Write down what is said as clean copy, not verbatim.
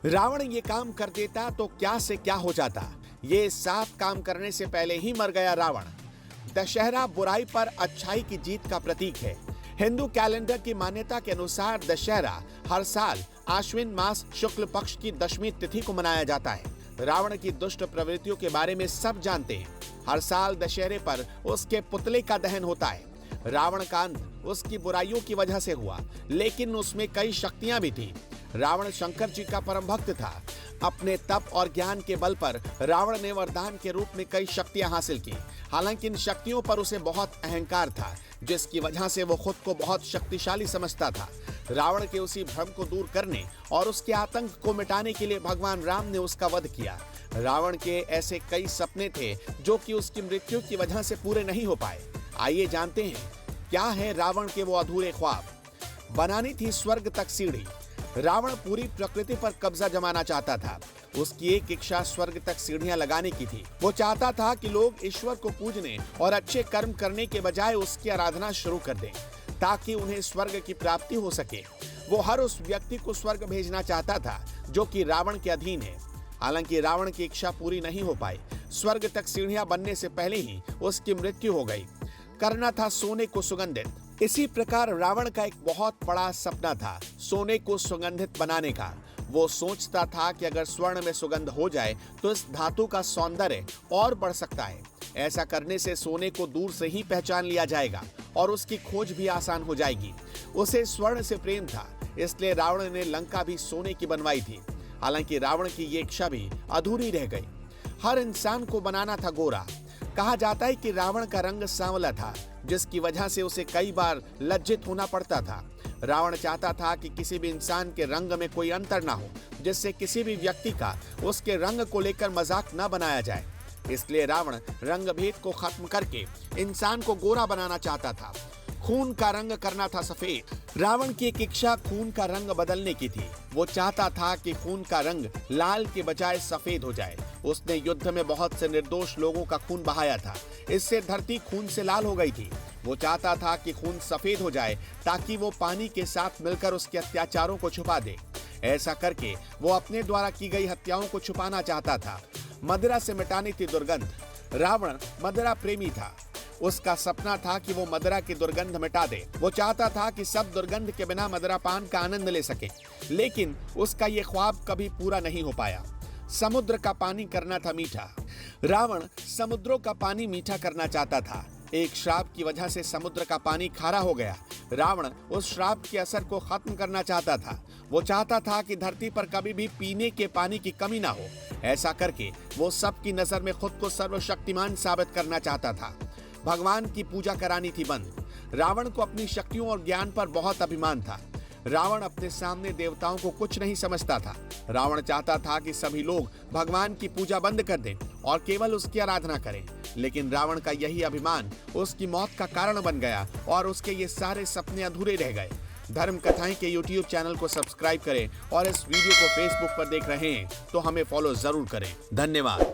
रावण ये काम कर देता तो क्या से क्या हो जाता। ये 7 काम करने से पहले ही मर गया रावण। दशहरा बुराई पर अच्छाई की जीत का प्रतीक है। हिंदू कैलेंडर की मान्यता के अनुसार दशहरा हर साल आश्विन मास शुक्ल पक्ष की दशमी तिथि को मनाया जाता है। रावण की दुष्ट प्रवृत्तियों के बारे में सब जानते हैं। हर साल दशहरे पर उसके पुतले का दहन होता है। रावण का अंत उसकी बुराइयों की वजह से हुआ, लेकिन उसमें कई शक्तियां भी थी। रावण शंकर जी का परम भक्त था। अपने तप और ज्ञान के बल पर रावण ने वरदान के रूप में कई शक्तियां हासिल की। हालांकि इन शक्तियों पर उसे बहुत अहंकार था, जिसकी वजह से वो खुद को बहुत शक्तिशाली समझता था। रावण के उसी भ्रम को दूर करने और उसके आतंक को मिटाने के लिए भगवान राम ने उसका वध किया। रावण के ऐसे कई सपने थे जो कि उसकी मृत्यु की वजह से पूरे नहीं हो पाए। आइए जानते हैं क्या है रावण के वो अधूरे ख्वाब। बनानी थी स्वर्ग तक सीढ़ी। रावण पूरी प्रकृति पर कब्जा जमाना चाहता था। उसकी एक इच्छा स्वर्ग तक सीढ़ियां लगाने की थी। वो चाहता था कि लोग ईश्वर को पूजने और अच्छे कर्म करने के बजाय उसकी आराधना शुरू कर दें, ताकि उन्हें स्वर्ग की प्राप्ति हो सके। वो हर उस व्यक्ति को स्वर्ग भेजना चाहता था जो कि रावण के अधीन है। हालांकि रावण की इच्छा पूरी नहीं हो पाई। स्वर्ग तक सीढ़ियां बनने से पहले ही उसकी मृत्यु हो गई। करना था सोने को सुगंधित। इसी प्रकार रावण का एक बहुत बड़ा सपना था, सोने को सुगंधित बनाने का। वो सोचता था कि अगर स्वर्ण में सुगंध हो जाए तो इस धातु का सौंदर्य और बढ़ सकता है। ऐसा करने से सोने को दूर से ही पहचान लिया जाएगा और उसकी खोज भी आसान हो जाएगी। उसे स्वर्ण से प्रेम था, इसलिए रावण ने लंका भी सोने की बनवाई थी। हालांकि रावण की ये इच्छा भी अधूरी रह गई। हर इंसान को बनाना था गोरा। कहा जाता है कि रावण का रंग सांवला था, जिसकी वजह से उसे कई बार लज्जित होना पड़ता था। रावण चाहता था कि किसी भी इंसान के रंग में कोई अंतर ना हो, जिससे किसी भी व्यक्ति का उसके रंग को लेकर मजाक न बनाया जाए। इसलिए रावण रंग भेद को खत्म करके इंसान को गोरा बनाना चाहता था। खून का रंग करना था सफेद। रावण की एक इच्छा खून का रंग बदलने की थी। वो चाहता था कि खून का रंग लाल के बजाय सफेद हो जाए। उसने युद्ध में बहुत से निर्दोष लोगों का खून बहाया था। इससे धरती खून से लाल हो गई थी। वो चाहता था कि खून सफेद हो जाए, ताकि वो पानी के साथ मिलकर उसके अत्याचारों को छुपा दे। ऐसा करके वो अपने द्वारा की गई हत्याओं को छुपाना चाहता था। मदिरा से मिटानी थी दुर्गंध। रावण मदिरा प्रेमी था। उसका सपना था कि वो मदिरा की दुर्गंध मिटा दे। वो चाहता था कि सब दुर्गंध के बिना मदिरा पान का आनंद ले सके, लेकिन उसका ये ख्वाब कभी पूरा नहीं हो पाया। समुद्र का पानी करना था मीठा। रावण समुद्रों का पानी मीठा करना चाहता था। एक श्राप की वजह से समुद्र का पानी खारा हो गया। रावण उस श्राप के असर को खत्म करना चाहता था। वो चाहता था कि धरती पर कभी भी पीने के पानी की कमी ना हो। ऐसा करके वो सबकी नजर में खुद को सर्वशक्तिमान साबित करना चाहता था। भगवान की पूजा करानी थी बंद। रावण को अपनी शक्तियों और ज्ञान पर बहुत अभिमान था। रावण अपने सामने देवताओं को कुछ नहीं समझता था। रावण चाहता था कि सभी लोग भगवान की पूजा बंद कर दें और केवल उसकी आराधना करें। लेकिन रावण का यही अभिमान उसकी मौत का कारण बन गया और उसके ये सारे सपने अधूरे रह गए। धर्म कथाएं के YouTube चैनल को सब्सक्राइब करें और इस वीडियो को Facebook पर देख रहे हैं तो हमें फॉलो जरूर करें। धन्यवाद।